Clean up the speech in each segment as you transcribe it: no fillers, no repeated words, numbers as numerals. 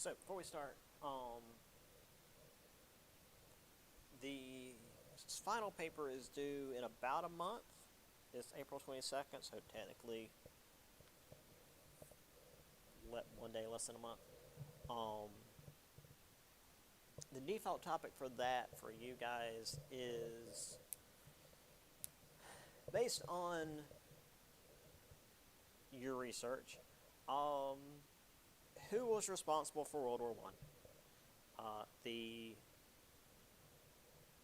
So before we start, the final paper is due in about a month. It's April 22nd, so technically, one day less than a month. The default topic for that for you guys is based on your research. Who was responsible for World War One? The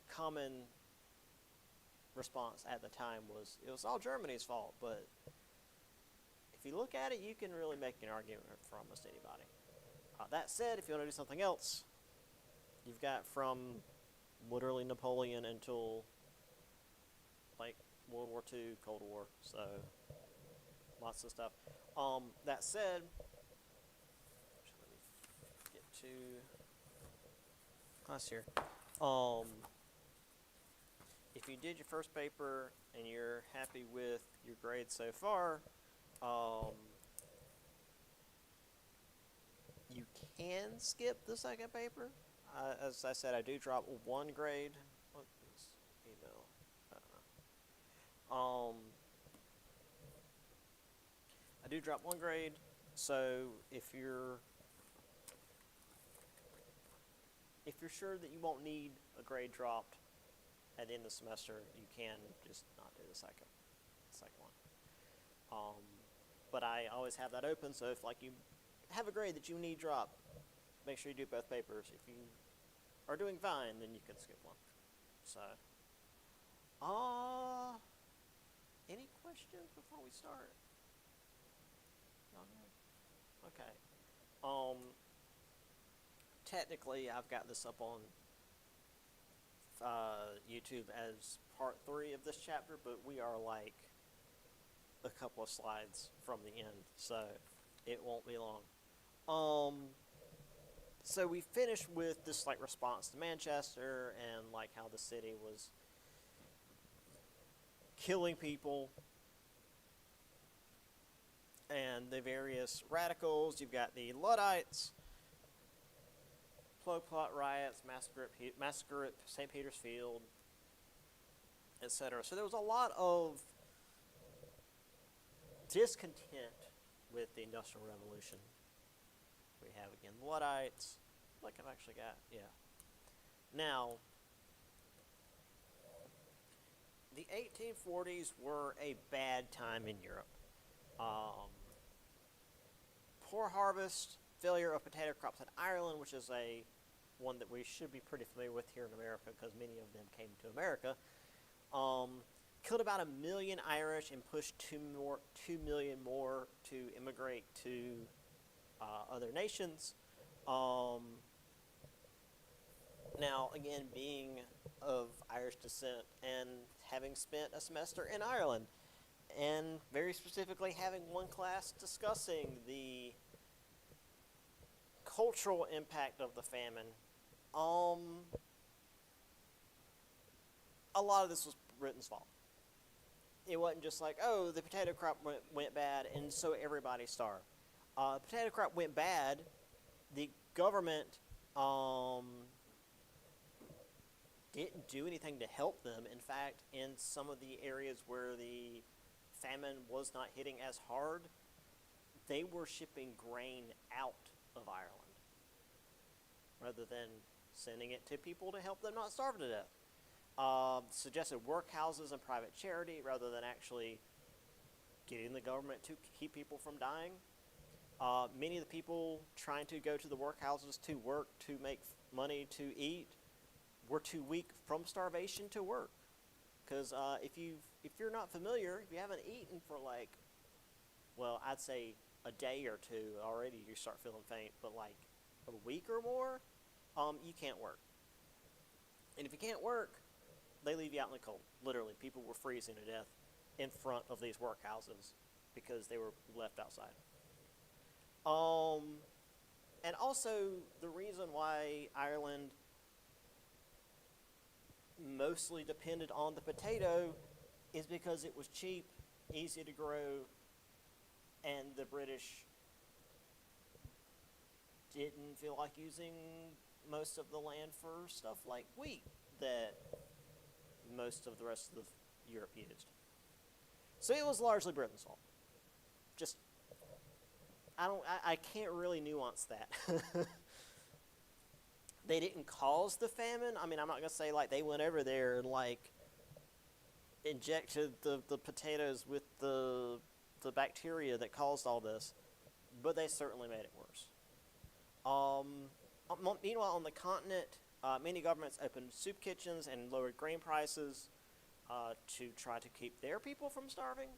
common response at the time was it was all Germany's fault, but if you look at it, you can really make an argument for almost anybody. That said, if you want to do something else, you've got from literally Napoleon until like World War II, Cold War, so lots of stuff. That said, let me get to class here. If you did your first paper and you're happy with your grade so far, you can skip the second paper. As I said, I do drop one grade. What is email? I don't know. I do drop one grade, so if you're sure that you won't need a grade dropped at the end of the semester, you can just not do the second one. But I always have that open, so if like you have a grade that you need dropped, make sure you do both papers. If you are doing fine, then you can skip one. So, any questions before we start? Okay. Technically, I've got this up on YouTube as part 3 of this chapter, but we are like a couple of slides from the end, so it won't be long. So we finished with this like response to Manchester and like how the city was killing people and the various radicals. You've got the Luddites, Pol Pot riots, massacre at St. Peter's Field, etc. So there was a lot of discontent with the Industrial Revolution. We have again the Luddites. Like I've actually got, yeah. Now, the 1840s were a bad time in Europe. Poor harvest, failure of potato crops in Ireland, which is one that we should be pretty familiar with here in America because many of them came to America. Killed about 1 million Irish and pushed 2 million more to immigrate to other nations. Now, again, being of Irish descent and having spent a semester in Ireland, and very specifically having one class discussing the cultural impact of the famine, a lot of this was Britain's fault. It wasn't just like, oh, the potato crop went bad, and so everybody starved. The potato crop went bad. The government didn't do anything to help them. In fact, in some of the areas where the famine was not hitting as hard, they were shipping grain out of Ireland rather than sending it to people to help them not starve to death. Suggested workhouses and private charity rather than actually getting the government to keep people from dying. Many of the people trying to go to the workhouses to work to make money to eat were too weak from starvation to work. Because if you're not familiar, if you haven't eaten for like, well, I'd say a day or two already, you start feeling faint. But like a week or more, you can't work. And if you can't work, they leave you out in the cold. Literally, people were freezing to death in front of these workhouses because they were left outside. And also, the reason why Ireland mostly depended on the potato is because it was cheap, easy to grow, and the British didn't feel like using most of the land for stuff like wheat that most of the rest of Europe used. So it was largely Britain's fault. Just I can't really nuance that. They didn't cause the famine. I mean, I'm not gonna say like they went over there and like injected the potatoes with the bacteria that caused all this, but they certainly made it worse. Meanwhile, on the continent, many governments opened soup kitchens and lowered grain prices to try to keep their people from starving.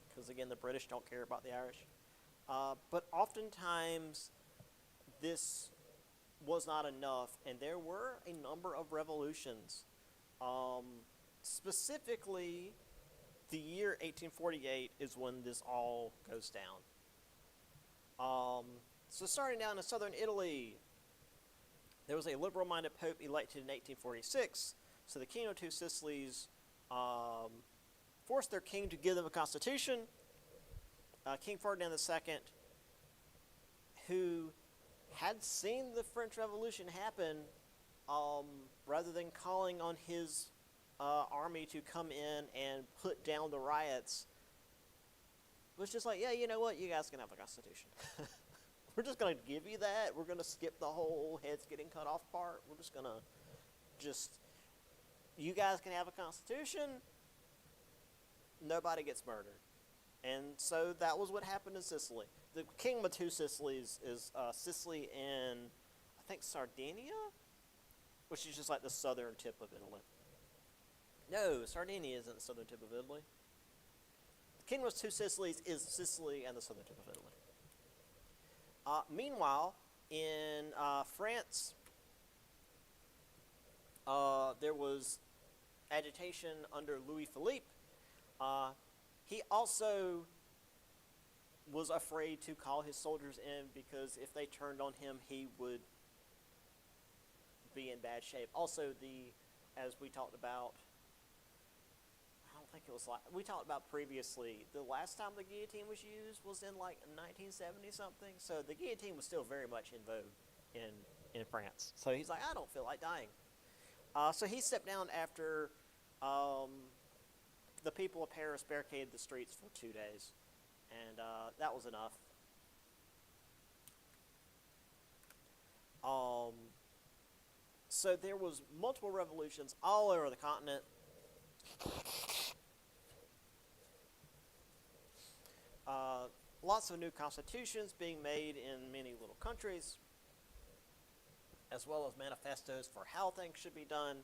Because again, the British don't care about the Irish. But oftentimes, this was not enough, and there were a number of revolutions. Specifically, the year 1848 is when this all goes down. So starting down in southern Italy, there was a liberal-minded pope elected in 1846. So the King of Two Sicilies forced their king to give them a constitution. King Ferdinand II, who had seen the French Revolution happen, rather than calling on his army to come in and put down the riots, was just like, yeah, you know what, you guys can have a constitution. We're just going to give you that. We're going to skip the whole heads getting cut off part. We're just going to you guys can have a constitution. Nobody gets murdered. And so that was what happened in Sicily. The Kingdom of Two Sicilies is Sicily and, I think, Sardinia? Which is just like the southern tip of Italy. No, Sardinia isn't the southern tip of Italy. The Kingdom of Two Sicilies is Sicily and the southern tip of Italy. Meanwhile, in France, there was agitation under Louis Philippe. He also was afraid to call his soldiers in because if they turned on him, he would be in bad shape. Also, as we talked about, I don't think it was like, we talked about previously, the last time the guillotine was used was in like 1970 something. So the guillotine was still very much in vogue in France. So he's like, I don't feel like dying. So he stepped down after the people of Paris barricaded the streets for 2 days. And that was enough. So there was multiple revolutions all over the continent. Lots of new constitutions being made in many little countries, as well as manifestos for how things should be done.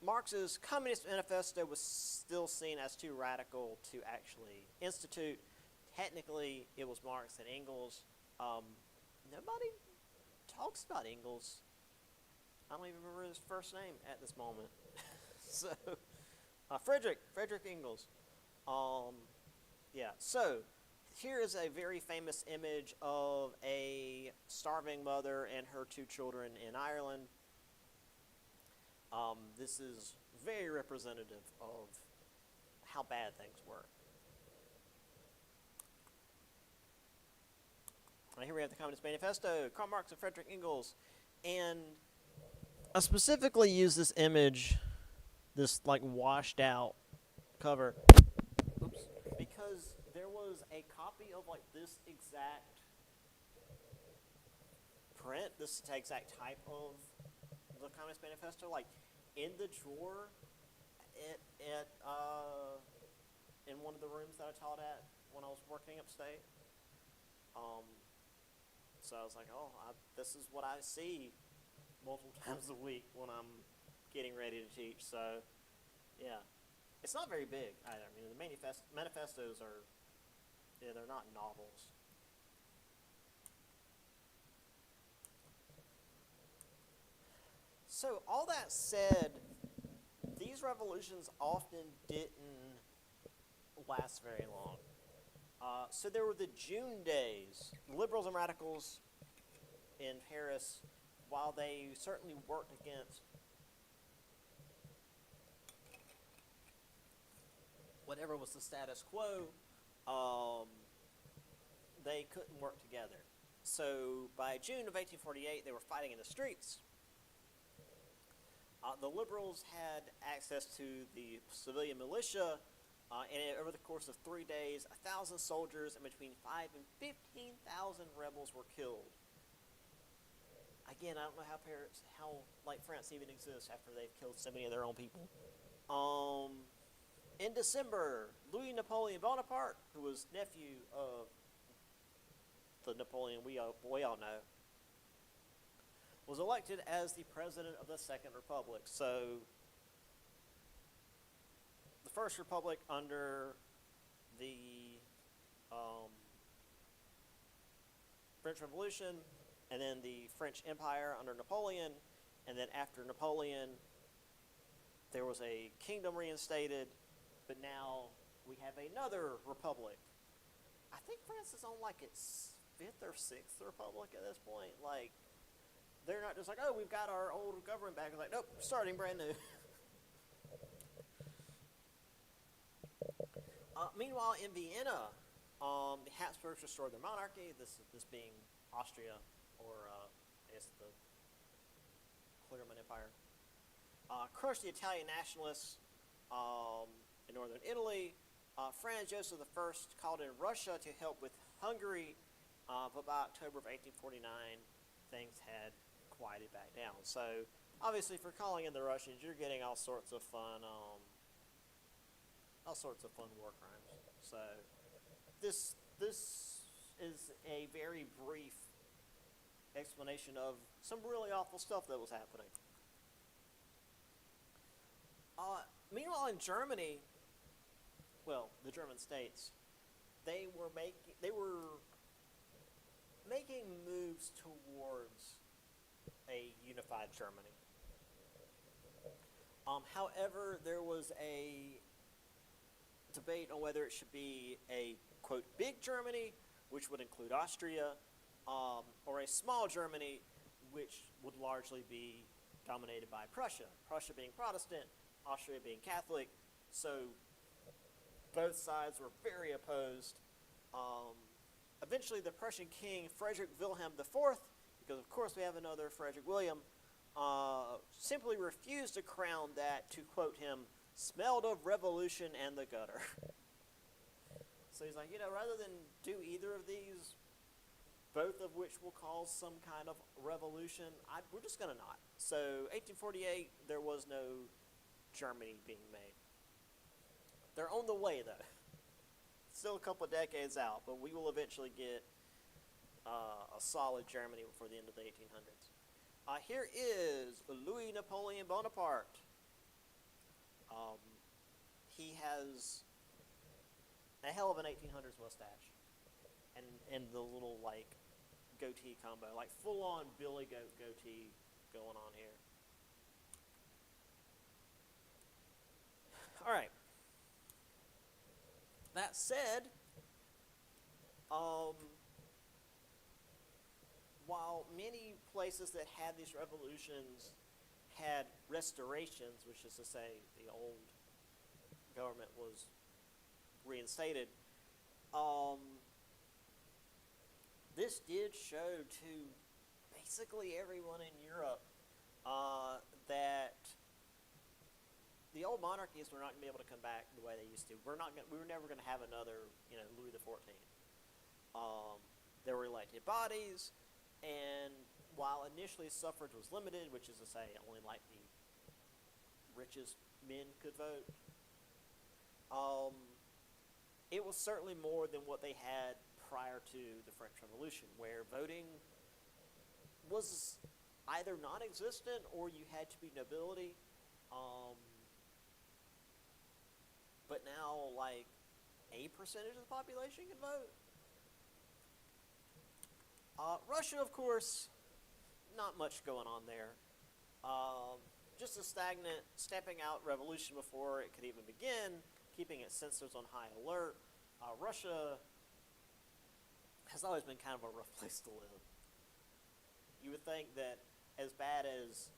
Marx's Communist Manifesto was still seen as too radical to actually institute. Technically, it was Marx and Engels. Nobody talks about Engels. I don't even remember his first name at this moment. So, Frederick Engels. Yeah, so here is a very famous image of a starving mother and her 2 children in Ireland. This is very representative of how bad things were. And here we have the Communist Manifesto, Karl Marx and Frederick Engels. And I specifically use this image, this like washed out cover, because there was a copy of like this exact print, this exact type of the Communist Manifesto, like in the drawer in one of the rooms that I taught at when I was working upstate. So I was like, this is what I see multiple times a week when I'm getting ready to teach. So, yeah. It's not very big either. I mean, the manifestos are, they're not novels. So, all that said, these revolutions often didn't last very long. So there were the June days. Liberals and radicals in Paris, while they certainly worked against whatever was the status quo, they couldn't work together. So by June of 1848, they were fighting in the streets. The liberals had access to the civilian militia, and over the course of 3 days, 1,000 soldiers and between 5 and 15,000 rebels were killed. Again, I don't know how like France even exists after they've killed so many of their own people. In December, Louis Napoleon Bonaparte, who was nephew of the Napoleon we all know, was elected as the president of the Second Republic. So, the First Republic under the French Revolution, and then the French Empire under Napoleon, and then after Napoleon, there was a kingdom reinstated, but now we have another republic. I think France is on like its 5th or 6th republic at this point. Like, they're not just like, oh, we've got our old government back. It's like, nope, starting brand new. Meanwhile, in Vienna, the Habsburgs restored their monarchy, this being Austria, or I guess the Clermont Empire. Crushed the Italian nationalists in northern Italy. Franz Joseph I called in Russia to help with Hungary, but by October of 1849, things had quieted back down. So, obviously, for calling in the Russians, you're getting all sorts of fun war crimes. So, this is a very brief explanation of some really awful stuff that was happening. Meanwhile, in Germany, well, the German states, they were making moves towards a unified Germany. However, there was a debate on whether it should be a, quote, big Germany, which would include Austria, or a small Germany, which would largely be dominated by Prussia. Prussia being Protestant, Austria being Catholic, so both sides were very opposed. Eventually, the Prussian king, Frederick Wilhelm IV, because of course we have another Frederick William, simply refused to crown that, to quote him, smelled of revolution and the gutter. So he's like, rather than do either of these, both of which will cause some kind of revolution, we're just going to not. So 1848, there was no Germany being made. They're on the way, though. Still a couple of decades out, but we will eventually get a solid Germany before the end of the 1800s. Here is Louis Napoleon Bonaparte. He has a hell of an 1800s mustache, and the little like goatee combo, like full-on Billy Goat goatee going on here. All right. That said, while many places that had these revolutions had restorations, which is to say the old government was reinstated, this did show to basically everyone in Europe that the old monarchies were not going to be able to come back the way they used to. We were never going to have another, Louis XIV. There were elected bodies, and while initially suffrage was limited, which is to say only like the richest men could vote, it was certainly more than what they had prior to the French Revolution, where voting was either non-existent or you had to be nobility. But now, like, a percentage of the population can vote. Russia, of course, not much going on there. Just a stagnant, stepping out revolution before it could even begin, keeping its censors on high alert. Russia has always been kind of a rough place to live. You would think that as bad as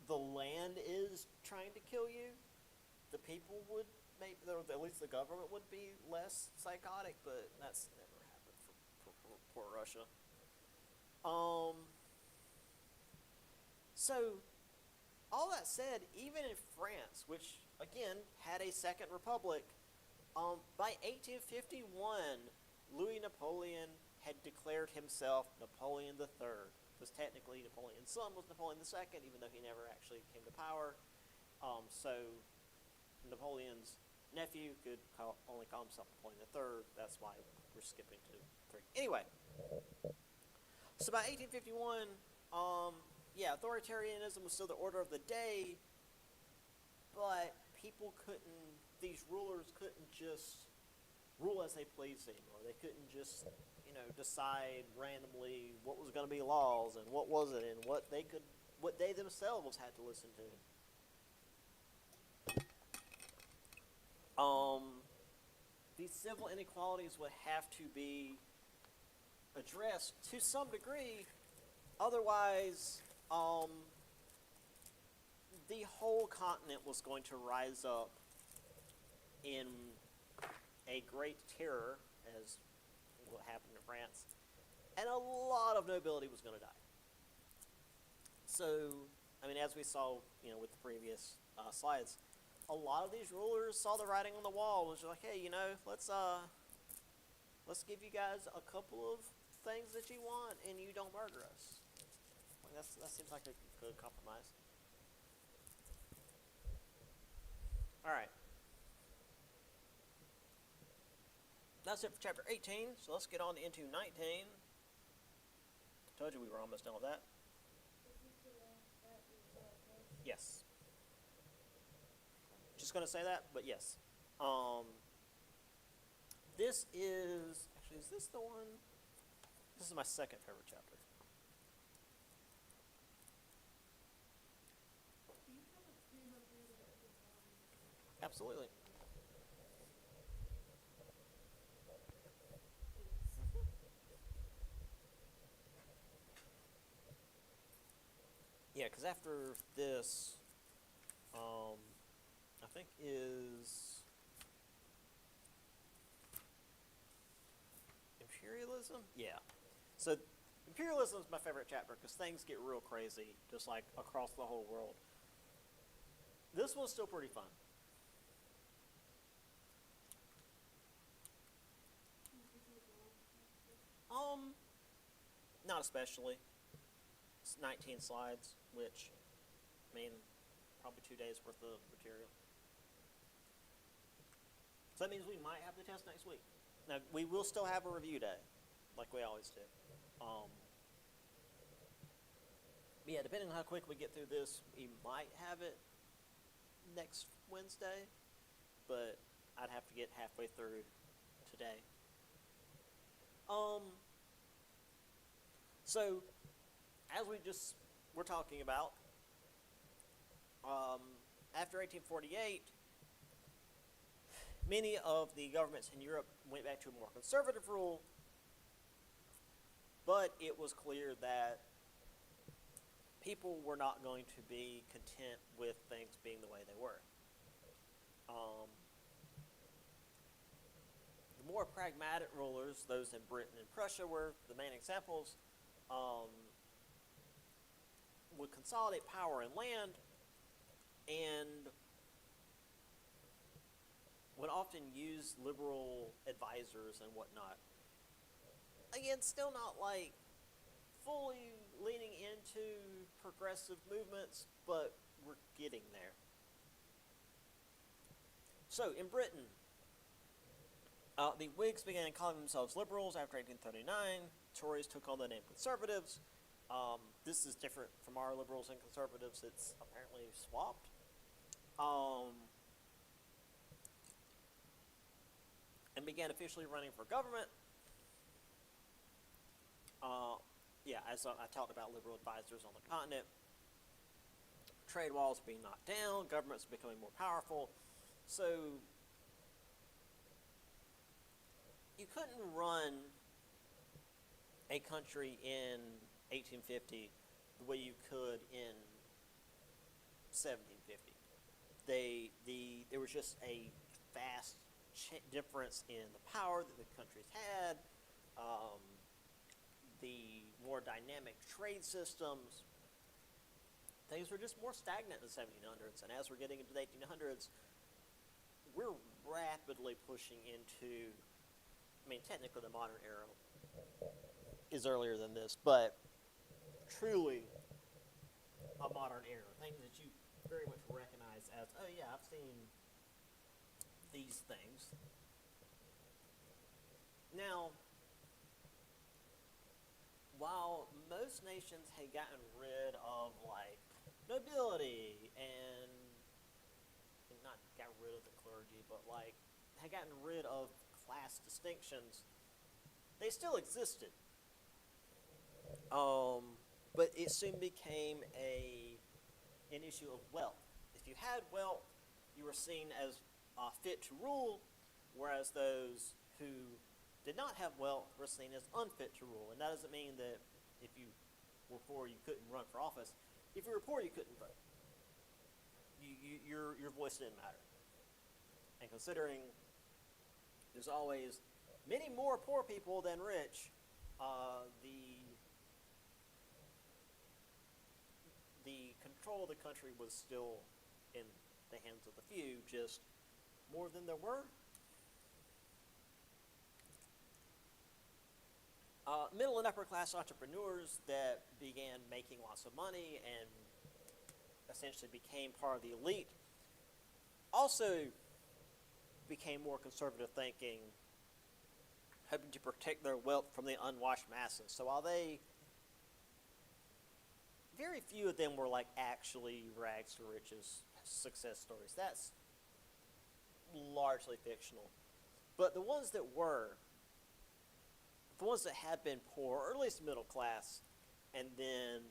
the land is trying to kill you, the people would maybe at least the government would be less psychotic, but that's never happened for poor Russia. Um, so all that said, even in France, which again had a second republic, by 1851, Louis Napoleon had declared himself Napoleon III. Because technically Napoleon's son was Napoleon II, even though he never actually came to power. So Napoleon's nephew could only call himself Napoleon III. That's why we're skipping to 3. Anyway, so by 1851, yeah, authoritarianism was still the order of the day, but people couldn't, these rulers couldn't just rule as they pleased anymore. They couldn't just, decide randomly what was going to be laws and what wasn't, and what they themselves had to listen to. These civil inequalities would have to be addressed to some degree, otherwise, the whole continent was going to rise up in a great terror, as what happened in France, and a lot of nobility was going to die. So, as we saw, with the previous slides, a lot of these rulers saw the writing on the wall. It was like, hey, let's give you guys a couple of things that you want, and you don't murder us. That seems like a good compromise. All right. That's it for chapter 18, so let's get on into 19. Told you we were almost done with that. Yes. Just going to say that, but yes. This is, actually, is this the one? This is my second favorite chapter. Absolutely. Yeah, because after this, I think is imperialism? Yeah. So imperialism is my favorite chapter because things get real crazy, just like across the whole world. This one's still pretty fun. Not especially. It's 19 slides, which, probably 2 days worth of material. So that means we might have the test next week. Now, we will still have a review day, like we always do. Yeah, depending on how quick we get through this, we might have it next Wednesday, but I'd have to get halfway through today. So, as we're talking about, after 1848, many of the governments in Europe went back to a more conservative rule, but it was clear that people were not going to be content with things being the way they were. The more pragmatic rulers, those in Britain and Prussia were the main examples, would consolidate power and land, and would often use liberal advisors and whatnot. Again, still not like fully leaning into progressive movements, but we're getting there. So, in Britain, the Whigs began calling themselves liberals after 1839. Tories took on the name conservatives. This is different from our liberals and conservatives. It's apparently swapped. And began officially running for government. Yeah, as I talked about liberal advisors on the continent. Trade walls being knocked down. Governments becoming more powerful. So, you couldn't run a country in 1850 the way you could in 1750. There was just a vast difference in the power that the countries had, um, the more dynamic trade systems. Things were just more stagnant in the 1700s, and as we're getting into the 1800s, we're rapidly pushing into, I mean, technically the modern era is earlier than this, but truly a modern era. Things that you very much recognize as, oh yeah, I've seen these things. Now, while most nations had gotten rid of, like, nobility and not got rid of the clergy, but, like, had gotten rid of class distinctions, they still existed. But it soon became an issue of wealth. If you had wealth, you were seen as fit to rule, whereas those who did not have wealth were seen as unfit to rule. And that doesn't mean that if you were poor, you couldn't run for office. If you were poor, you couldn't vote. Your voice didn't matter. And considering there's always many more poor people than rich, the control of the country was still in the hands of the few, just more than there were. Middle and upper class entrepreneurs that began making lots of money and essentially became part of the elite also became more conservative thinking, hoping to protect their wealth from the unwashed masses. So while very few of them were like actually rags to riches success stories. That's largely fictional. But the ones that were, the ones that had been poor, or at least middle class, and then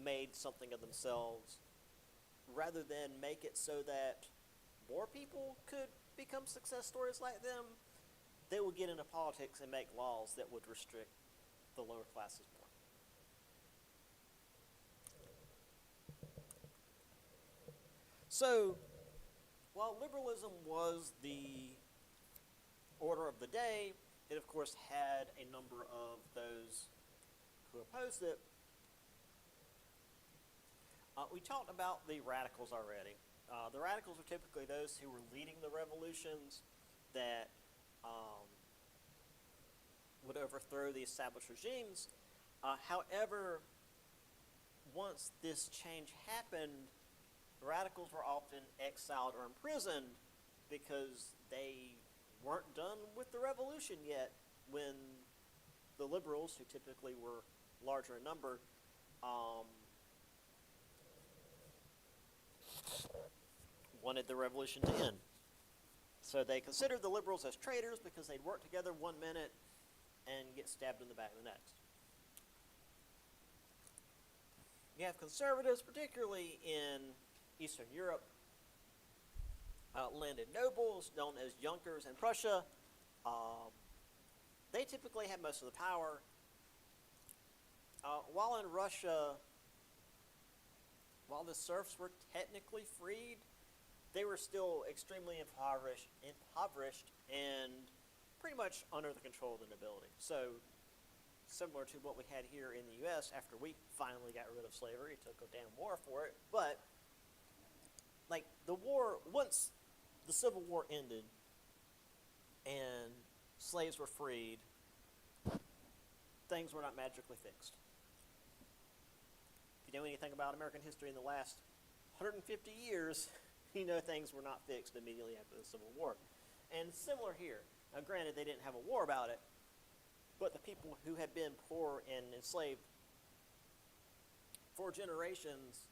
made something of themselves, rather than make it so that more people could become success stories like them, they would get into politics and make laws that would restrict the lower classes more. So, while liberalism was the order of the day, it of course had a number of those who opposed it. We talked about the radicals already. The radicals are typically those who were leading the revolutions that would overthrow the established regimes. However, once this change happened, the radicals were often exiled or imprisoned because they weren't done with the revolution yet when the liberals, who typically were larger in number, wanted the revolution to end. So they considered the liberals as traitors because they'd work together one minute and get stabbed in the back the next. You have conservatives, particularly in Eastern Europe, landed nobles known as Junkers in Prussia. They typically had most of the power. While in Russia, while the serfs were technically freed, they were still extremely impoverished and pretty much under the control of the nobility. So, similar to what we had here in the U.S. after we finally got rid of slavery, it took a damn war for it, but like the war, once the Civil War ended and slaves were freed, things were not magically fixed. If you know anything about American history in the last 150 years, you know things were not fixed immediately after the Civil War. And similar here. Now granted, they didn't have a war about it, but the people who had been poor and enslaved for generations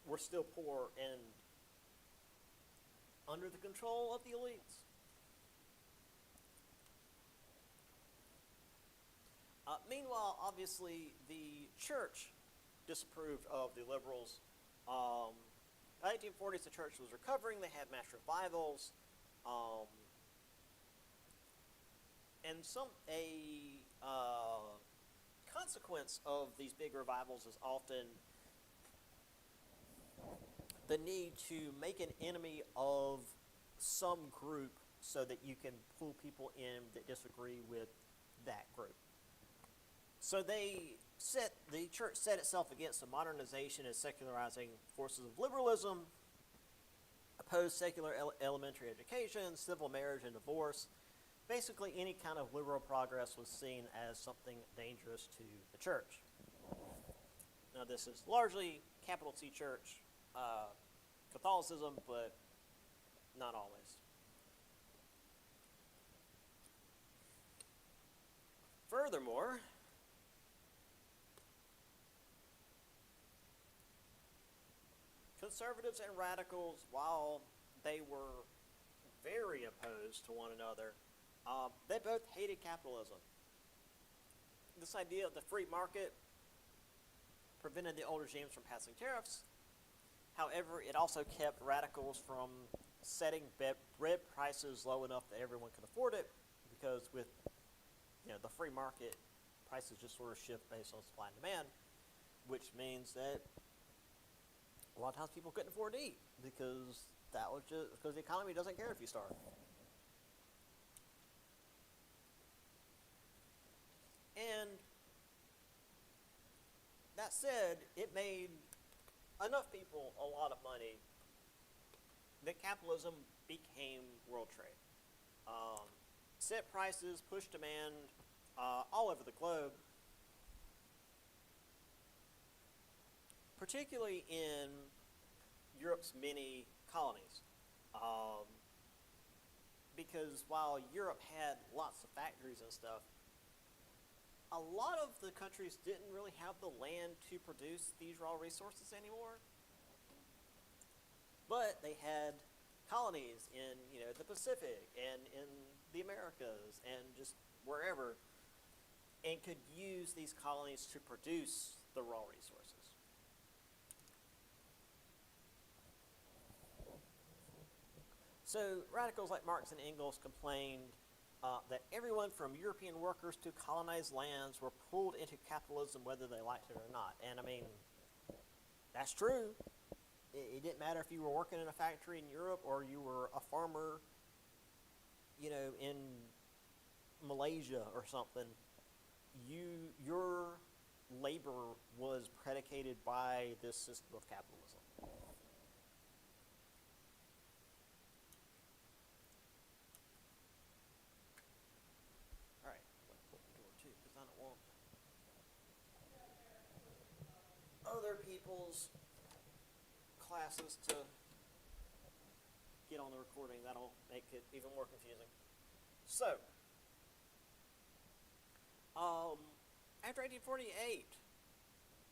were still poor and under the control of the elites. Meanwhile, obviously, the church disapproved of the liberals. In the 1840s, the church was recovering. They had mass revivals. And a consequence of these big revivals is often the need to make an enemy of some group so that you can pull people in that disagree with that group. So the church set itself against the modernization and secularizing forces of liberalism, opposed secular elementary education, civil marriage and divorce. Basically, any kind of liberal progress was seen as something dangerous to the church. Now, this is largely capital C church Catholicism, but not always. Furthermore, conservatives and radicals, while they were very opposed to one another, they both hated capitalism. This idea of the free market prevented the old regimes from passing tariffs. However, it also kept radicals from setting bread prices low enough that everyone could afford it, because with the free market, prices just sort of shift based on supply and demand, which means that a lot of times people couldn't afford to eat because the economy doesn't care if you starve. And that said, it made enough people a lot of money that capitalism became world trade. Set prices, push demand all over the globe, particularly in Europe's many colonies. Because while Europe had lots of factories and stuff, a lot of the countries didn't really have the land to produce these raw resources anymore. But they had colonies in the Pacific and in the Americas and just wherever, and could use these colonies to produce the raw resources. So radicals like Marx and Engels complained that everyone from European workers to colonized lands were pulled into capitalism whether they liked it or not. And I mean, that's true. It didn't matter if you were working in a factory in Europe or you were a farmer, in Malaysia or something. Your labor was predicated by this system of capitalism. All right, I'm going to put the door too because I don't want other people's classes to get on the recording. That'll make it even more confusing. So, after 1848,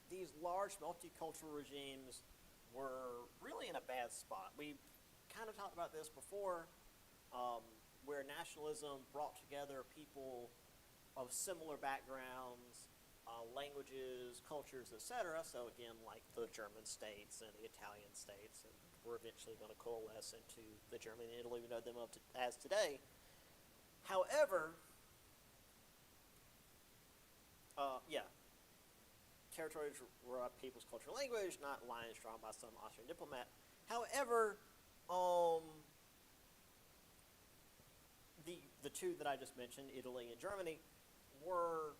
these large multicultural regimes were really in a bad spot. We kind of talked about this before, where nationalism brought together people of similar backgrounds, languages, cultures, etc. So again, like the German states and the Italian states, and we're eventually going to coalesce into the German and Italy we know them as today. However, territories were a people's cultural language, not lines drawn by some Austrian diplomat. However, the two that I just mentioned, Italy and Germany, were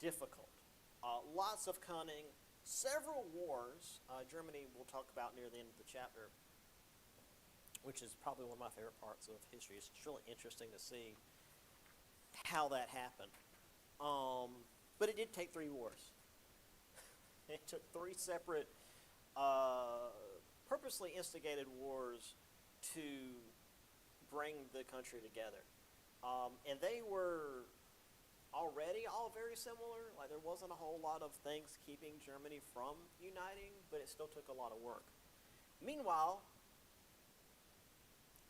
difficult. Lots of cunning, several wars. Germany we'll talk about near the end of the chapter, which is probably one of my favorite parts of history. It's really interesting to see how that happened. But it did take 3 wars. It took 3 separate, purposely instigated wars to bring the country together. And they were already all very similar. Like, there wasn't a whole lot of things keeping Germany from uniting, but it still took a lot of work. Meanwhile,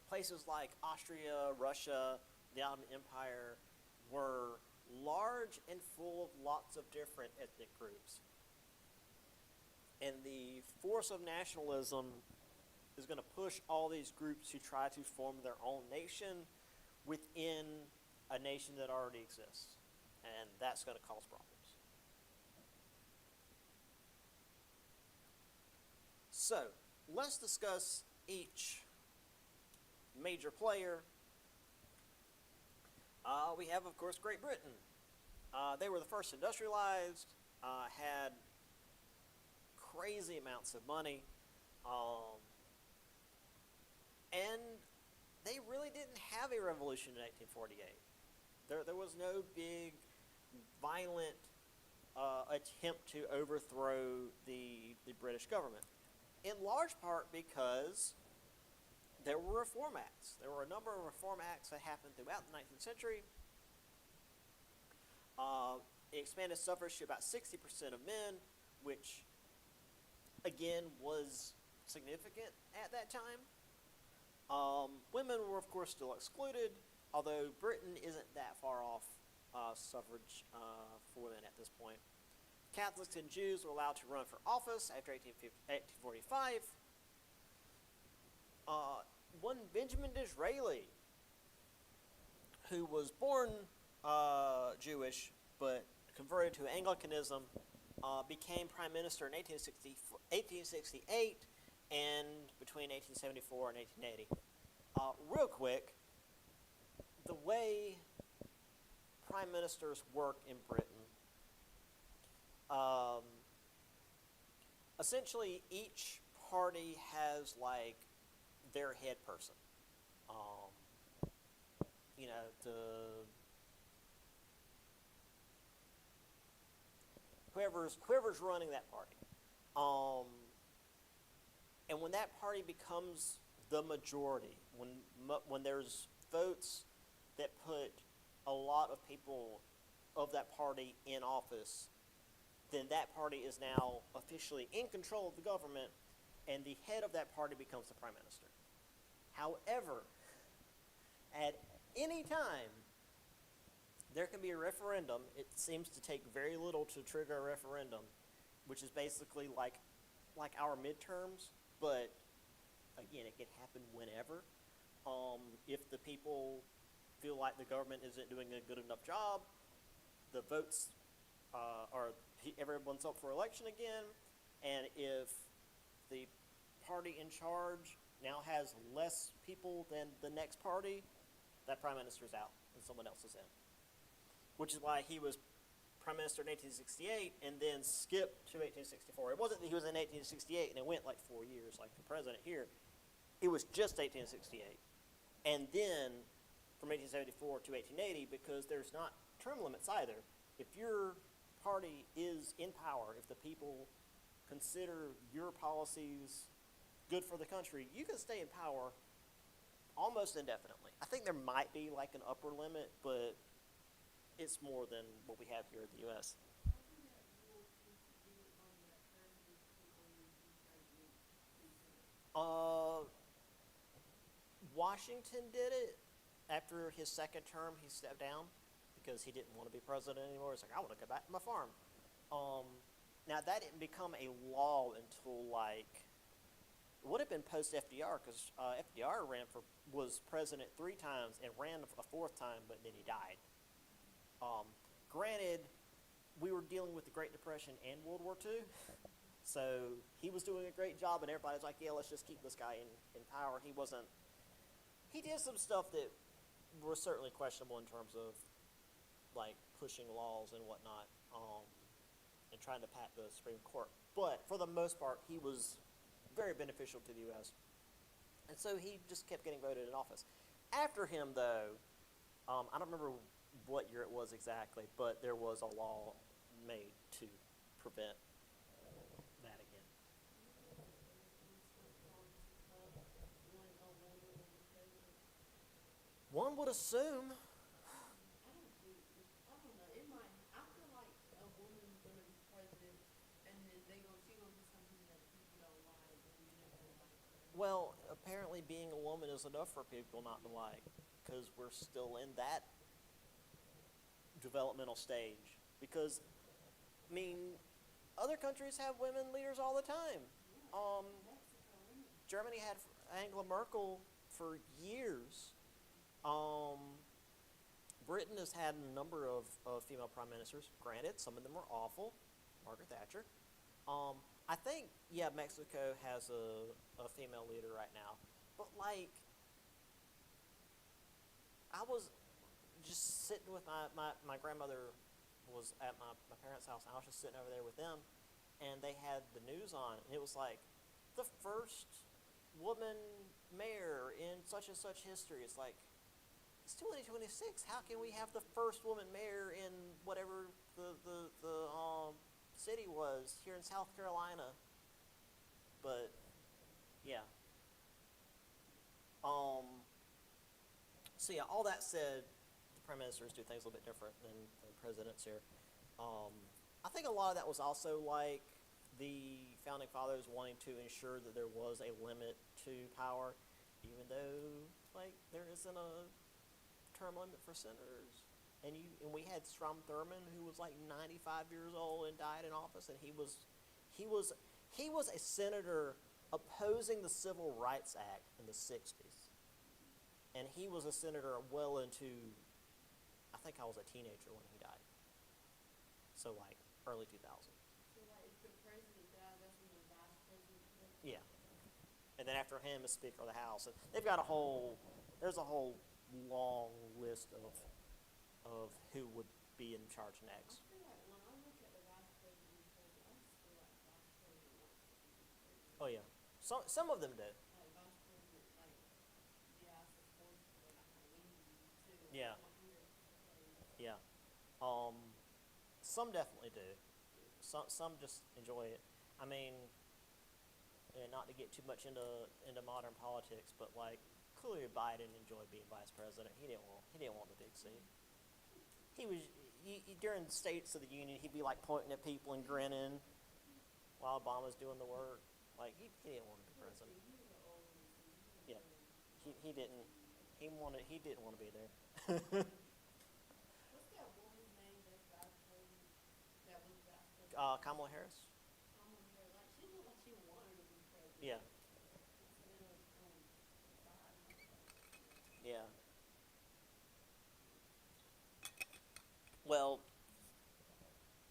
places like Austria, Russia, the Ottoman Empire were large and full of lots of different ethnic groups. And the force of nationalism is going to push all these groups to try to form their own nation within a nation that already exists. And that's going to cause problems. So, let's discuss each major player. We have, of course, Great Britain. They were the first industrialized, had crazy amounts of money, um, and they really didn't have a revolution in 1848. There was no big, violent attempt to overthrow the British government, in large part because there were reform acts. There were a number of reform acts that happened throughout the 19th century. It expanded suffrage to about 60% of men, which, again, was significant at that time. Women were, of course, still excluded, although Britain isn't that far off suffrage for women at this point. Catholics and Jews were allowed to run for office after 1845. One Benjamin Disraeli, who was born Jewish but converted to Anglicanism, became prime minister in 1868 and between 1874 and 1880. Real quick, the way prime ministers work in Britain, essentially each party has like their head person. You know, whoever's running that party. And when that party becomes the majority, when there's votes that put a lot of people of that party in office, then that party is now officially in control of the government, and the head of that party becomes the prime minister. However, at any time, there can be a referendum. It seems to take very little to trigger a referendum, which is basically like our midterms, but again, it can happen whenever. If the people feel like the government isn't doing a good enough job, the votes everyone's up for election again, and if the party in charge now has less people than the next party, that prime minister's out and someone else is in. Which is why he was prime minister in 1868 and then skipped to 1864. It wasn't that he was in 1868 and it went like 4 years like the president here. It was just 1868. And then from 1874 to 1880, because there's not term limits either, if your party is in power, if the people consider your policies good for the country, you can stay in power almost indefinitely. I think there might be like an upper limit, but it's more than what we have here in the U.S. Washington did it. After his second term, he stepped down because he didn't want to be president anymore. He's like, I want to go back to my farm. Now, that didn't become a law until like, it would have been post-FDR, because FDR was president 3 times and ran a 4th time, but then he died. Granted, we were dealing with the Great Depression and World War II, so he was doing a great job, and everybody's like, yeah, let's just keep this guy in power. He did some stuff that was certainly questionable in terms of, like, pushing laws and whatnot, and trying to pat the Supreme Court. But for the most part, he was very beneficial to the U.S., and so he just kept getting voted in office. After him, though, I don't remember what year it was exactly, but there was a law made to prevent that again. One would assume. Well, apparently being a woman is enough for people not to like, because we're still in that developmental stage. Because, I mean, other countries have women leaders all the time. Germany had Angela Merkel for years. Britain has had a number of female prime ministers. Granted, some of them were awful. Margaret Thatcher. I think, yeah, Mexico has a female leader right now. But, like, I was just sitting with my grandmother was at my parents' house, and I was just sitting over there with them, and they had the news on, and it was like, the first woman mayor in such and such history. It's like, it's 2026. How can we have the first woman mayor in whatever the city was here in South Carolina? But yeah. Um, so yeah, all that said, the prime ministers do things a little bit different than presidents here. Um, I think a lot of that was also like the founding fathers wanting to ensure that there was a limit to power, even though like there isn't a term limit for senators. And we had Strom Thurmond, who was like 95 years old and died in office, and he was he was a senator opposing the Civil Rights Act in the 60s. And he was a senator well into, I think I was a teenager when he died. So like early 2000. So like if the president dies, that's when the vice president does. Yeah. And then after him is Speaker of the House. And they've got there's a whole long list of who would be in charge I next. feel like when I look at the vice president president, I just feel like the vice president wants to be the president. Oh yeah. Some of them do. Like vice president, like yeah, I support you, but I kind of envy you too. Yeah. I want you to play. Yeah. Um, some definitely do. Some just enjoy it. I mean, not to get too much into modern politics, but like clearly Biden enjoyed being vice president. He didn't want the big seat. He was during the States of the Union. He'd be like pointing at people and grinning while Obama's doing the work. Like he didn't want to be president. Yeah, he didn't. He didn't want to be there. What's that woman's name that's vice president? That was vice president. Kamala Harris. Kamala Harris. Like she looked like she wanted to be president. Yeah, Instead of Biden. yeah. Well,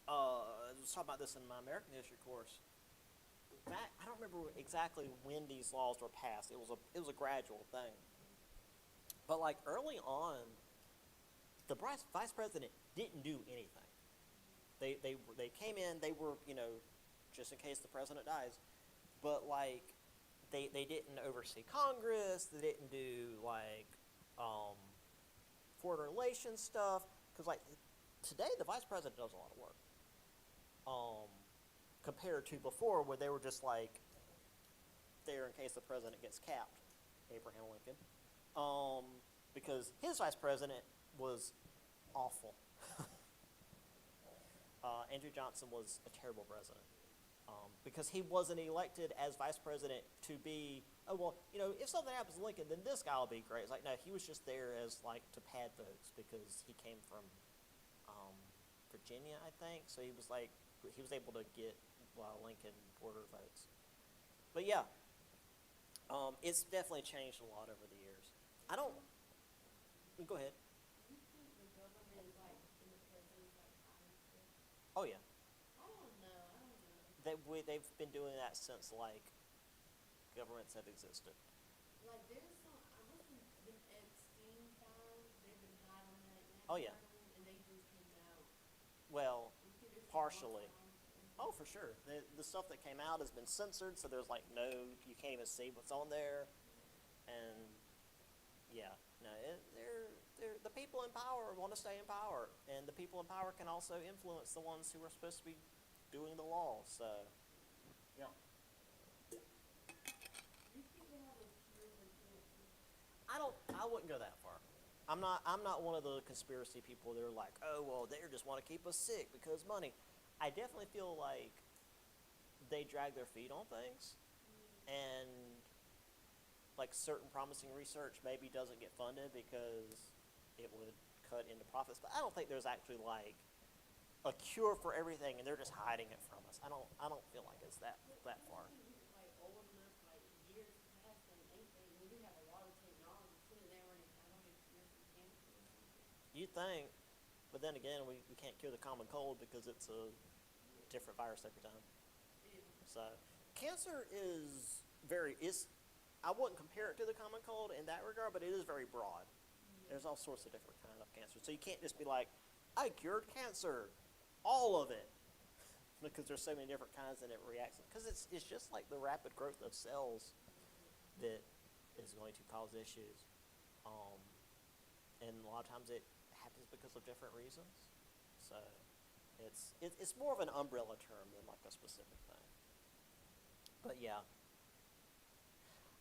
I was talking about this in my American history course. Back, I don't remember exactly when these laws were passed. It was a gradual thing. But like early on, the vice president didn't do anything. They came in. They were just in case the president dies, but like they didn't oversee Congress. They didn't do like foreign relations stuff because like today the vice president does a lot of work. Compared to before where they were just like there in case the president gets capped, Abraham Lincoln, because his vice president was awful. Andrew Johnson was a terrible president because he wasn't elected as vice president to be, oh, well, if something happens to Lincoln, then this guy will be great. It's like, no, he was just there as like to pad votes because he came from Virginia, I think. So he was able to get Lincoln border votes. But yeah, it's definitely changed a lot over the years. I don't. Go ahead. Do you think the government is like in the president's like eyes? Oh yeah, I don't know. they've been doing that since like governments have existed. Like there's some, I must have been Epstein files. They've been hiding that. Oh, yeah. And they just came out. Well, We could just partially. one time. Oh, for sure. The stuff that came out has been censored, so there's like you can't even see what's on there, and yeah, no, they're the people in power want to stay in power, and the people in power can also influence the ones who are supposed to be doing the law. So, yeah. Do you think they have a cure for cancer? I wouldn't go that far. I'm not one of the conspiracy people that are like, oh well, they just want to keep us sick because money. I definitely feel like they drag their feet on things, and like certain promising research maybe doesn't get funded because it would cut into profits. But I don't think there's actually like a cure for everything, and they're just hiding it from us. I don't feel like it's that far. Like old enough, like years past, and we do have a lot of technology too. They already have a cure for cancer or something. You think, but then again, we can't cure the common cold because it's a different virus every time. Yeah. So, cancer is very is. I wouldn't compare it to the common cold in that regard, but it is very broad. There's all sorts of different kind of cancer. So you can't just be like, I cured cancer, all of it, because there's so many different kinds and it reacts. Because it's just like the rapid growth of cells that is going to cause issues, and a lot of times it happens because of different reasons. So it's more of an umbrella term than like a specific thing. But yeah,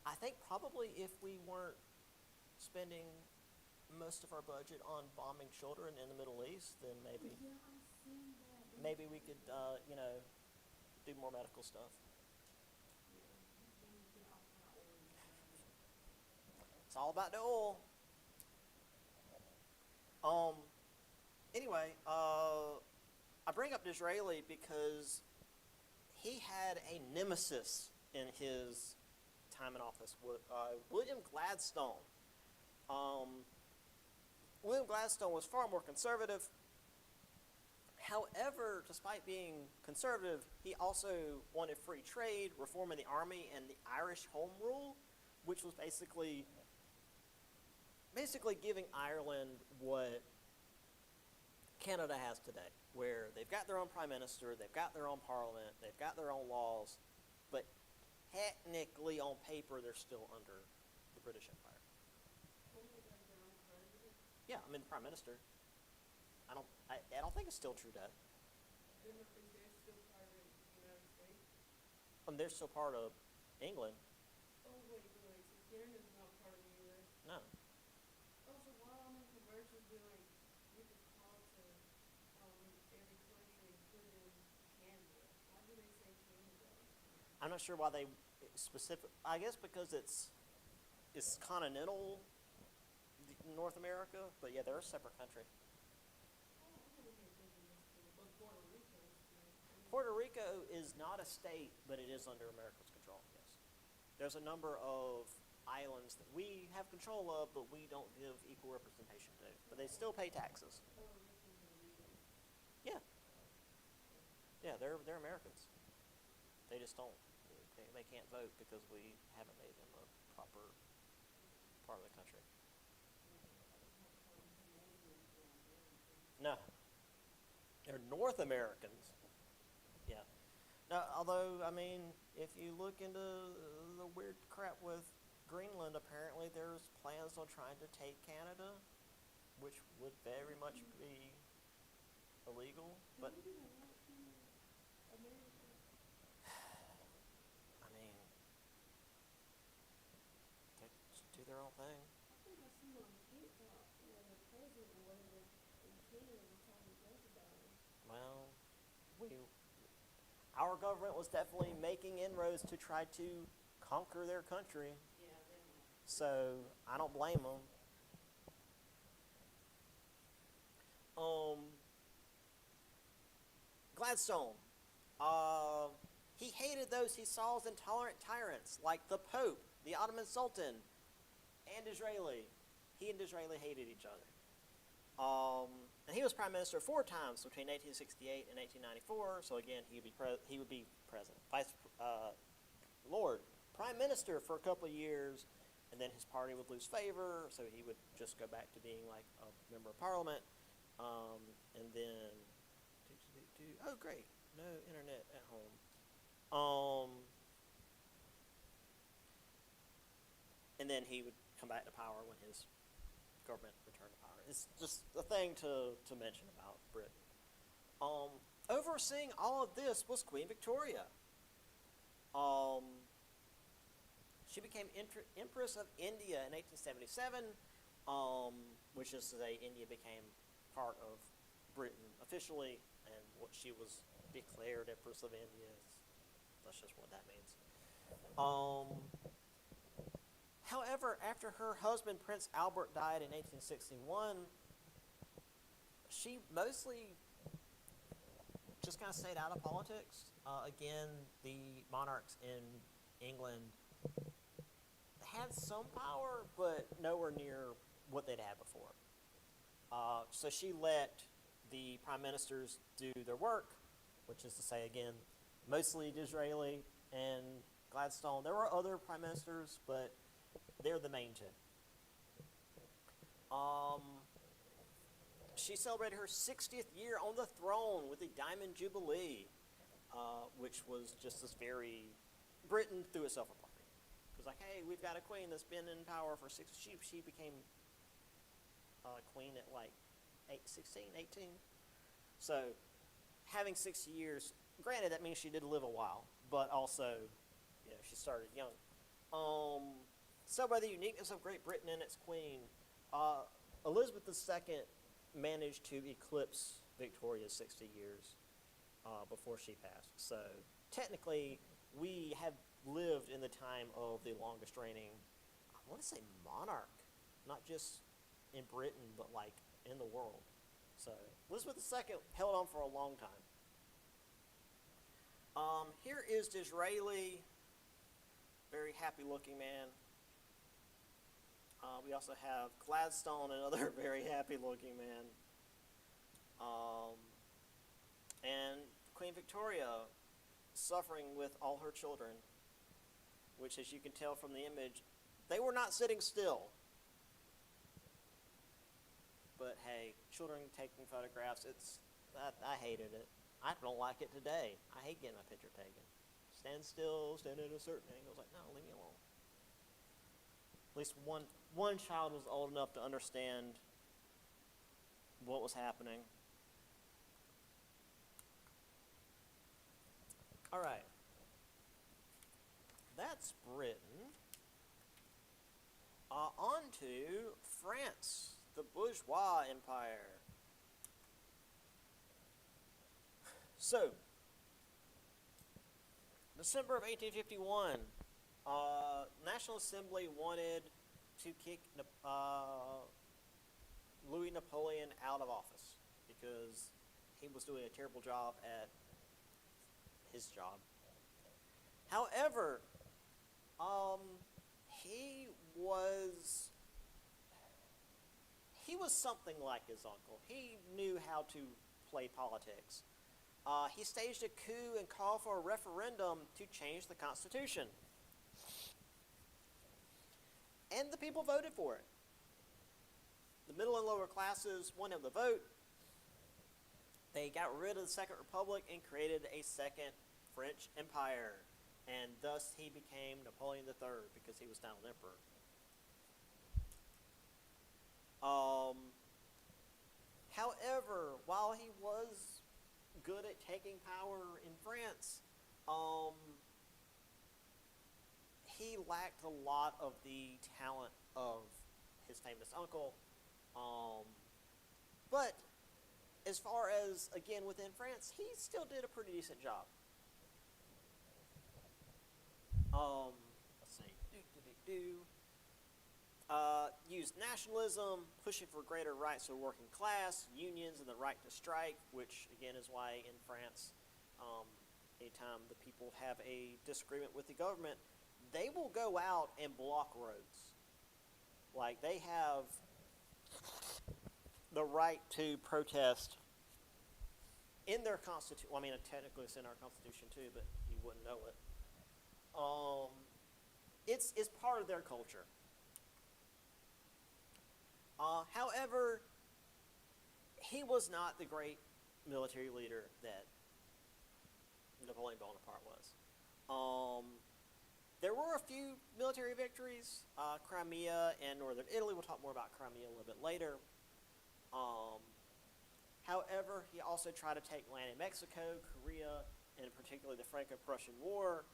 I think probably if we weren't spending most of our budget on bombing children in the Middle East, then maybe Yeah, I seen that. maybe we could do more medical stuff. Yeah, then you get all kind of oil. It's all about the oil. Um. Anyway, I bring up Disraeli because he had a nemesis in his time in office, William Gladstone. William Gladstone was far more conservative. However, despite being conservative, he also wanted free trade, reform in the army, and the Irish Home Rule, which was basically giving Ireland what Canada has today, where they've got their own prime minister, they've got their own parliament, they've got their own laws, but technically on paper they're still under the British Empire. Yeah, I mean the prime minister. I don't think it's still Trudeau. They're still part of England. Oh, wait, so Canada's not part of the US? No. Oh, so why on the commercials be like, you could call to, every country, including Canada? Why do they say Canada? I'm not sure why they specific. I guess because it's continental North America, but yeah, they're a separate country. Oh, I never paid attention to this thing, but Puerto Rico is still. Puerto Rico is not a state, but it is under America's control, yes. There's a number of islands that we have control of, but we don't give equal representation to. But they still pay taxes. Puerto Ricans are legal. Yeah. Yeah, they're Americans. They just don't. They can't vote because we haven't made them a proper part of the country. No. They're North Americans. Yeah. Now, although, I mean, if you look into the weird crap with Greenland, apparently there's plans on trying to take Canada, which would very much be illegal. But, Who do they want to America? I mean, they just do their own thing. I think I seen on TikTok where the president or whatever in Canada was talking jokes about it. Well, our government was definitely making inroads to try to conquer their country. Yeah, definitely. So I don't blame them. Gladstone. He hated those he saw as intolerant tyrants like the Pope, the Ottoman Sultan, and Disraeli. He and Disraeli hated each other. And he was prime minister 4 times between 1868 and 1894. So again, he would be president, prime minister for a couple of years, and then his party would lose favor, so he would just go back to being like a member of parliament, and then oh great, no internet at home. And then he would come back to power when his government returned to power. It's just a thing to mention about Britain. Overseeing all of this was Queen Victoria. She became Empress of India in 1877, which is to say India became part of Britain officially, and what she was declared Empress of India. That's just what that means. However, after her husband, Prince Albert, died in 1861, she mostly just kind of stayed out of politics. Again, the monarchs in England had some power, but nowhere near what they'd had before. So she let the prime ministers do their work, which is to say, again, mostly Disraeli and Gladstone. There were other prime ministers, but they're the main two. She celebrated her 60th year on the throne with the Diamond Jubilee, which was just this very, Britain threw itself a party. It was like, hey, we've got a queen that's been in power for 60, she became queen at like 16, 18. So having 60 years, granted that means she did live a while, but also, she started young. Celebrate the uniqueness of Great Britain and its queen. Elizabeth II managed to eclipse Victoria's 60 years before she passed. So technically, we have lived in the time of the longest reigning, I want to say monarch, not just in Britain, but like in the world. So Elizabeth II held on for a long time. Here is Disraeli, very happy looking man. We also have Gladstone, another very happy looking man. And Queen Victoria suffering with all her children, which, as you can tell from the image, they were not sitting still. But hey, children taking photographs, I hated it. I don't like it today. I hate getting my picture taken. Stand still, stand at a certain angle. It's like, no, leave me alone. At least one child was old enough to understand what was happening. All right. That's Britain. On to France, the bourgeois empire. So, December of 1851, National Assembly wanted to kick Louis Napoleon out of office because he was doing a terrible job at his job. However, he was something like his uncle. He knew how to play politics. He staged a coup and called for a referendum to change the Constitution. And the people voted for it. The middle and lower classes won him the vote. They got rid of the Second Republic and created a second French Empire. And thus he became Napoleon III because he was now an emperor. However, while he was good at taking power in France, he lacked a lot of the talent of his famous uncle. But as far as, again, within France, he still did a pretty decent job. Let's see. Used nationalism, pushing for greater rights to the working class, unions, and the right to strike, which, again, is why in France, anytime the people have a disagreement with the government, they will go out and block roads. Like, they have the right to protest in their constitution. Well, I mean, technically it's in our constitution too, but you wouldn't know it. It's part of their culture. However, he was not the great military leader that Napoleon Bonaparte was. There were a few military victories, Crimea and northern Italy. We'll talk more about Crimea a little bit later. However, he also tried to take land in Mexico, Korea, and particularly the Franco-Prussian War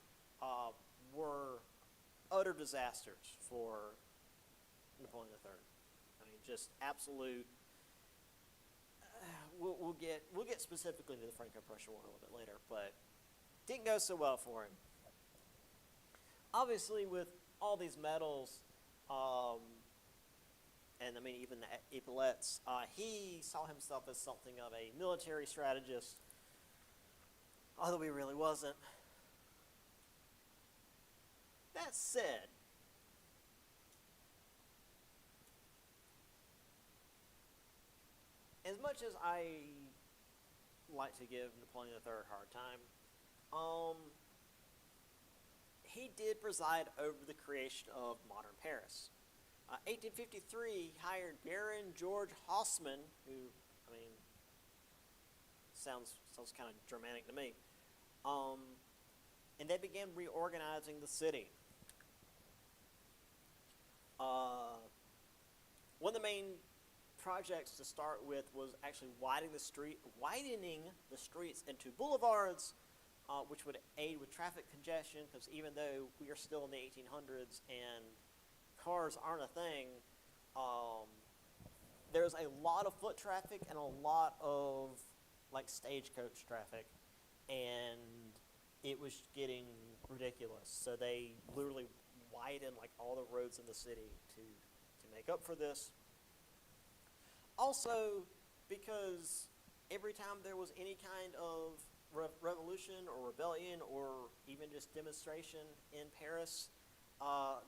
were utter disasters for Napoleon III. I mean, just absolute. We'll get specifically to the Franco-Prussian War a little bit later, but didn't go so well for him. Obviously, with all these medals, and I mean even the epaulettes, he saw himself as something of a military strategist, although he really wasn't. That said, as much as I like to give Napoleon III a hard time, Um, he did preside over the creation of modern Paris. 1853, he hired Baron George Haussmann, who, I mean, sounds kind of Germanic to me. Um, and they began reorganizing the city. One of the main projects to start with was actually widening the streets into boulevards, which would aid with traffic congestion. Because even though we are still in the 1800s and cars aren't a thing, there's a lot of foot traffic and a lot of like stagecoach traffic, and it was getting ridiculous. So they literally widened like all the roads in the city to make up for this. Also, because every time there was any kind of revolution or rebellion or even just demonstration in Paris,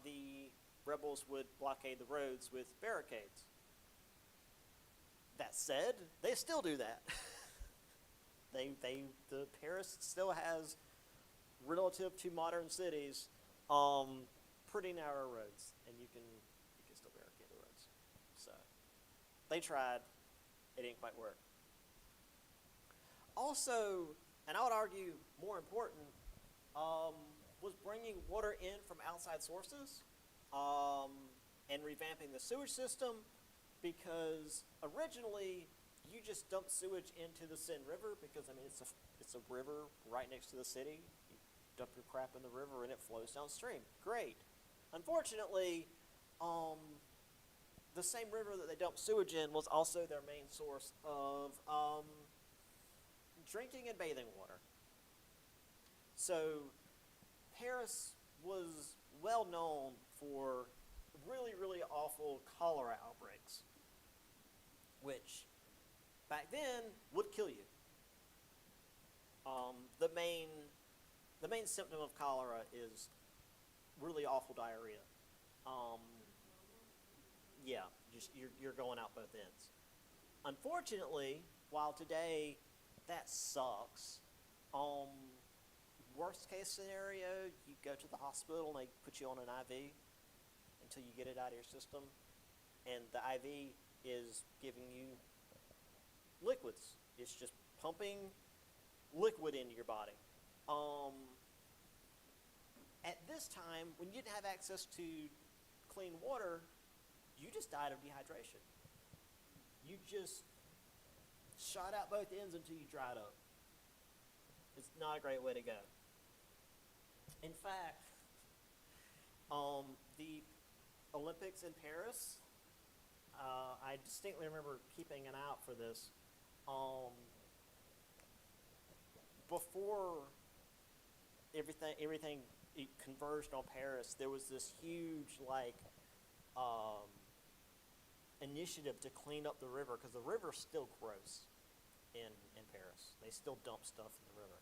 the rebels would blockade the roads with barricades. That said, they still do that. The Paris still has, relative to modern cities, pretty narrow roads, and you can still barricade the roads. So they tried, it didn't quite work. Also, and I would argue more important, was bringing water in from outside sources, and revamping the sewage system, because originally you just dump sewage into the Seine River because, I mean, it's a river right next to the city. You dump your crap in the river and it flows downstream. Great. Unfortunately, the same river that they dumped sewage in was also their main source of drinking and bathing water. So Paris was well known for really, really awful cholera outbreaks, which back then would kill you. The main symptom of cholera is really awful diarrhea. Yeah, just you're going out both ends. Unfortunately, while today that sucks, worst case scenario, you go to the hospital and they put you on an IV until you get it out of your system, and the IV is giving you liquids. It's just pumping liquid into your body. At this time, when you didn't have access to clean water, you just died of dehydration. You just shot out both ends until you dried up. It's not a great way to go. In fact, the Olympics in Paris, I distinctly remember keeping an eye out for this. Before everything converged on Paris, there was this huge initiative to clean up the river, because the river's still gross in Paris. They still dump stuff in the river.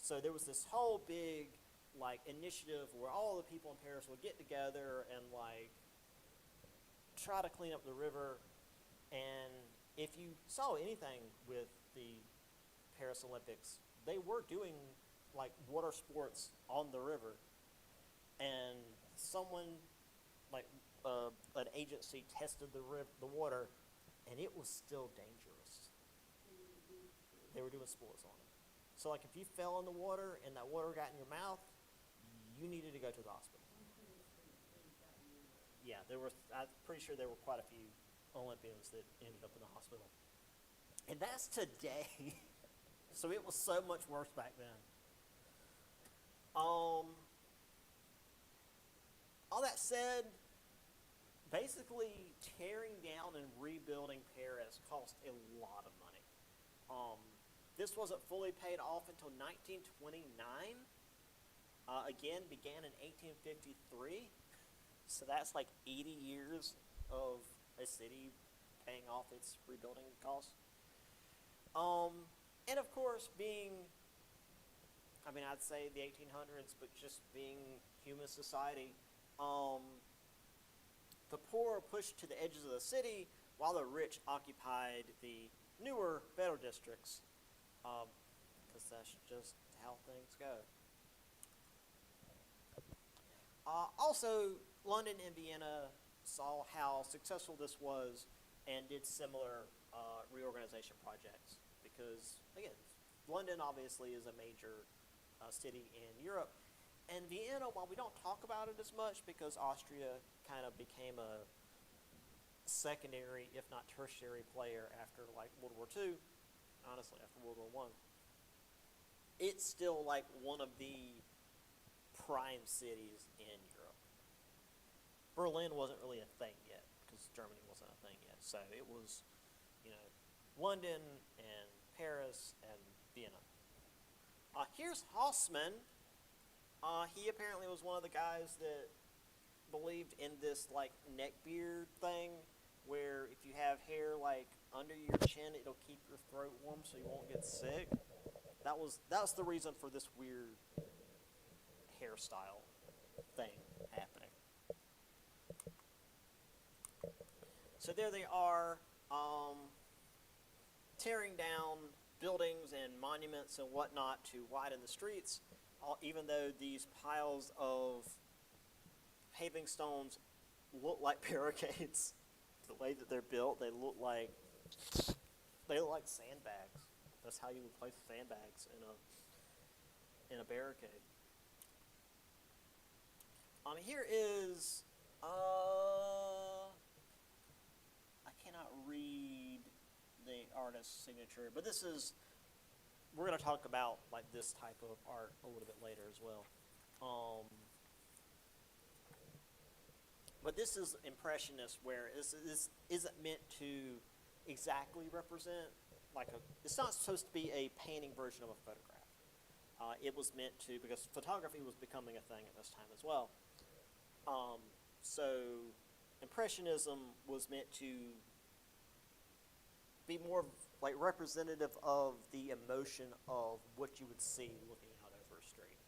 So there was this whole big initiative where all the people in Paris would get together and try to clean up the river. And if you saw anything with the Paris Olympics, they were doing water sports on the river, and someone an agency tested the water, and it was still dangerous. They were doing sports on it. So if you fell in the water and that water got in your mouth, you needed to go to the hospital. Yeah, I'm pretty sure there were quite a few Olympians that ended up in the hospital. And that's today. So it was so much worse back then. All that said, basically tearing down and rebuilding Paris cost a lot of money. This wasn't fully paid off until 1929. Again, began in 1853. So that's 80 years of a city paying off its rebuilding costs. And of course, I'd say the 1800s, but just being human society, the poor were pushed to the edges of the city while the rich occupied the newer, better districts, because that's just how things go. Also, London and Vienna saw how successful this was and did similar reorganization projects because, again, London obviously is a major city in Europe. And Vienna, while we don't talk about it as much because Austria kind of became a secondary, if not tertiary player after like World War II, honestly, after World War I, it's still like one of the prime cities in Europe. Berlin wasn't really a thing yet because Germany wasn't a thing yet. So it was, London and Paris and Vienna. Here's Haussmann. He apparently was one of the guys that believed in this like neck beard thing, where if you have hair like under your chin, it'll keep your throat warm so you won't get sick. That's the reason for this weird hairstyle thing happening. So there they are, tearing down buildings and monuments and whatnot to widen the streets, even though these piles of paving stones look like barricades. The way that they're built, they look like sandbags. That's how you would place sandbags in a barricade. Here is I cannot read the artist's signature, but we're going to talk about like this type of art a little bit later as well. But this is Impressionist, where this isn't meant to exactly represent it's not supposed to be a painting version of a photograph. It was meant to, because photography was becoming a thing at this time as well. So Impressionism was meant to be more like representative of the emotion of what you would see looking out over a street.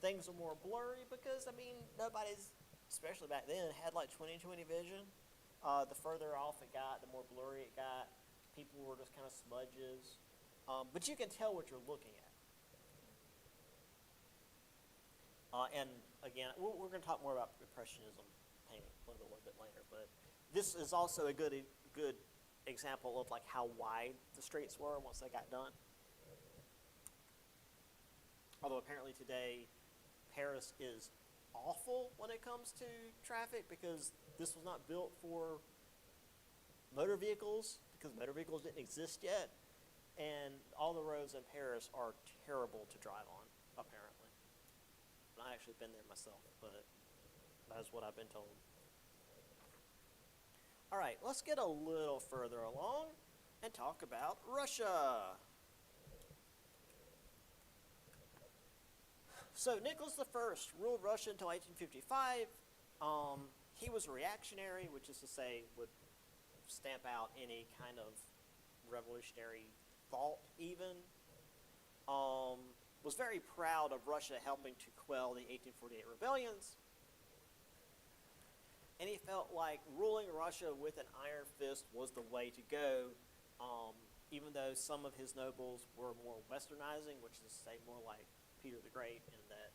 Things are more blurry because, nobody's, especially back then, had like 20/20 vision. The further off it got, the more blurry it got. People were just kind of smudges. But you can tell what you're looking at. And again, we're going to talk more about Impressionism painting a little bit later. But this is also a good example of like how wide the streets were once they got done. Although apparently today, Paris is awful when it comes to traffic because this was not built for motor vehicles, because motor vehicles didn't exist yet, and all the roads in Paris are terrible to drive on, apparently. And I've actually been there myself, but that's what I've been told. All right, let's get a little further along and talk about Russia. So Nicholas I ruled Russia until 1855. He was a reactionary, which is to say would stamp out any kind of revolutionary thought even. Was very proud of Russia helping to quell the 1848 rebellions. And he felt like ruling Russia with an iron fist was the way to go, even though some of his nobles were more westernizing, which is to say more like Peter the Great, in that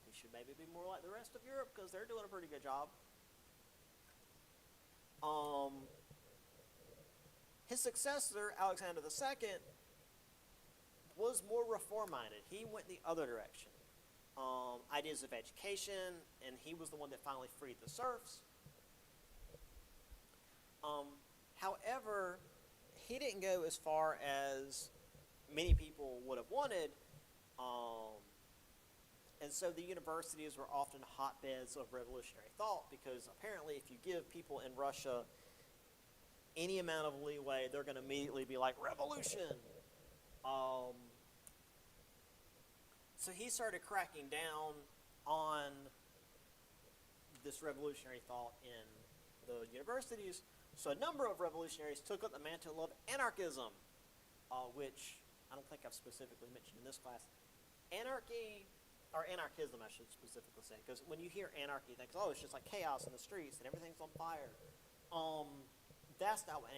he should maybe be more like the rest of Europe because they're doing a pretty good job. His successor, Alexander II, was more reform-minded. He went the other direction. Ideas of education, and he was the one that finally freed the serfs. However, he didn't go as far as many people would have wanted, and so the universities were often hotbeds of revolutionary thought because apparently if you give people in Russia any amount of leeway, they're going to immediately be like, revolution! So he started cracking down on this revolutionary thought in the universities. So a number of revolutionaries took up the mantle of anarchism, which I don't think I've specifically mentioned in this class. Anarchy, or anarchism I should specifically say, because when you hear anarchy, you think, oh, it's just like chaos in the streets and everything's on fire. That's not what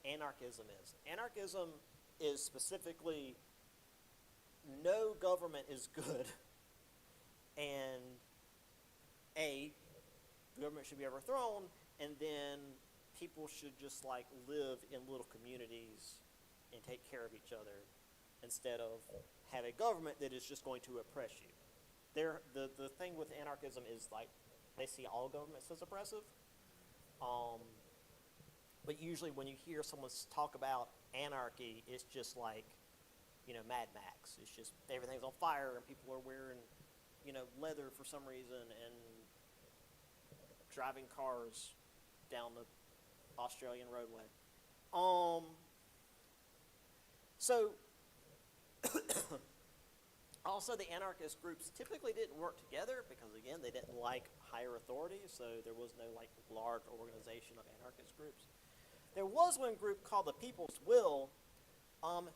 anarchism is. Anarchism is specifically no government is good, and the government should be overthrown, and then people should just like live in little communities and take care of each other instead of have a government that is just going to oppress you. The thing with anarchism is like they see all governments as oppressive. But usually when you hear someone talk about anarchy, it's just like, Mad Max. It's just everything's on fire and people are wearing, leather for some reason and driving cars down the Australian roadway. So also the anarchist groups typically didn't work together because again they didn't like higher authority, so there was no like large organization of anarchist groups. There was one group called the People's Will,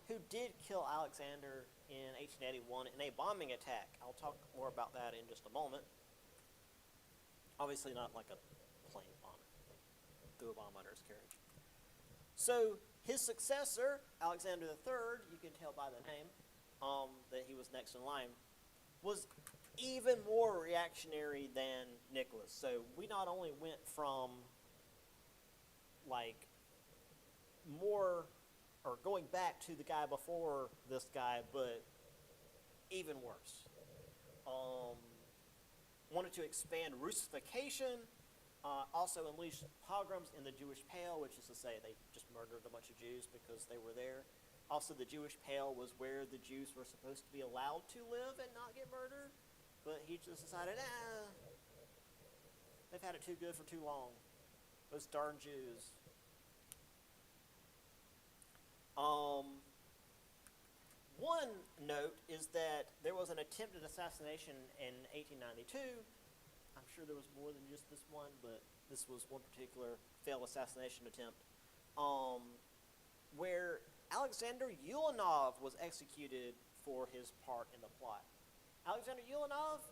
who did kill Alexander in 1881 in a bombing attack. I'll talk more about that in just a moment. Obviously not like a plane bomber, threw a bomb under his carriage. So his successor, Alexander III, you can tell by the name that he was next in line, was even more reactionary than Nicholas. So we not only went from like more, or going back to the guy before this guy, but even worse. Wanted to expand Russification, also unleashed pogroms in the Jewish Pale, which is to say they just murdered a bunch of Jews because they were there. Also, the Jewish Pale was where the Jews were supposed to be allowed to live and not get murdered, but he just decided, they've had it too good for too long. Those darn Jews. One note is that there was an attempted assassination in 1892. I'm sure there was more than just this one, but this was one particular failed assassination attempt, where Alexander Ulanov was executed for his part in the plot. Alexander Ulanov,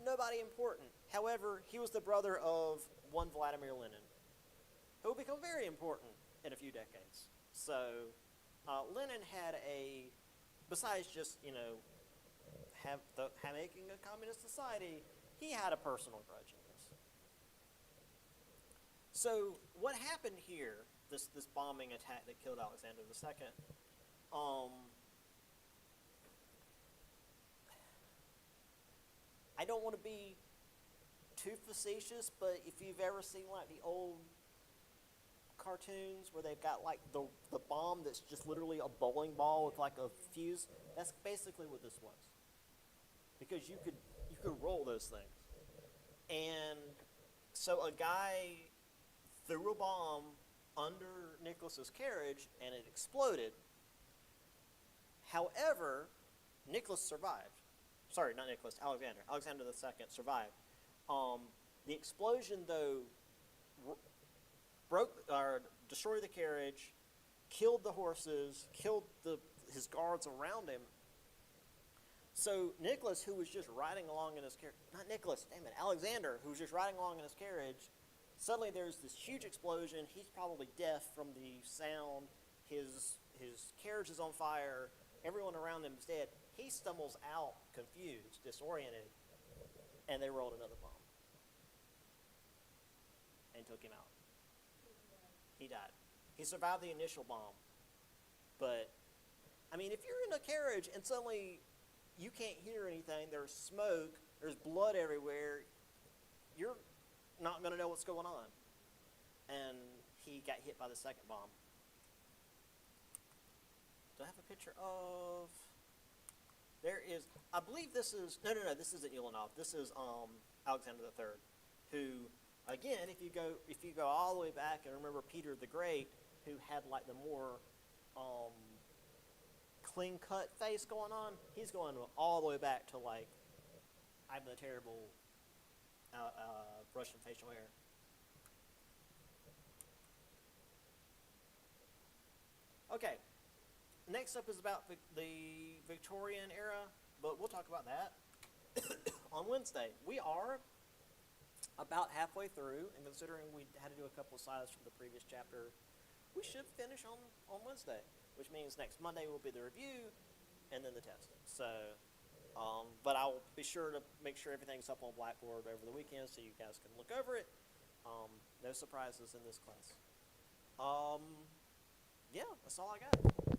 nobody important. However, he was the brother of one Vladimir Lenin, who will become very important in a few decades. So Lenin had besides just, making a communist society, he had a personal grudge in this. So what happened here, this bombing attack that killed Alexander II, I don't want to be too facetious, but if you've ever seen like the old cartoons where they've got like the bomb that's just literally a bowling ball with like a fuse, that's basically what this was. Because you could roll those things. And so a guy threw a bomb under Nicholas's carriage and it exploded. However, Nicholas survived. Sorry, not Nicholas, Alexander. Alexander II survived. The explosion, though, destroyed the carriage, killed the horses, killed his guards around him. So Nicholas, who was just riding along in his carriage, Alexander, who was just riding along in his carriage, suddenly there's this huge explosion. He's probably deaf from the sound. His carriage is on fire. Everyone around him is dead. He stumbles out, confused, disoriented, and they rolled another bomb and took him out. He died. He survived the initial bomb. But, I mean, if you're in a carriage and suddenly you can't hear anything, there's smoke, there's blood everywhere, you're not going to know what's going on. And he got hit by the second bomb. Do I have a picture of... There is... I believe this is... No, this isn't Ulanov. This is Alexander III, who... Again, if you go all the way back and remember Peter the Great, who had like the more clean-cut face going on, he's going all the way back to like Ivan the Terrible, Russian facial hair. Okay, next up is about the Victorian era, but we'll talk about that on Wednesday. We are about halfway through, and considering we had to do a couple of slides from the previous chapter, we should finish on Wednesday, which means next Monday will be the review, and then the testing. So, but I'll be sure to make sure everything's up on Blackboard over the weekend so you guys can look over it. No surprises in this class. Yeah, that's all I got.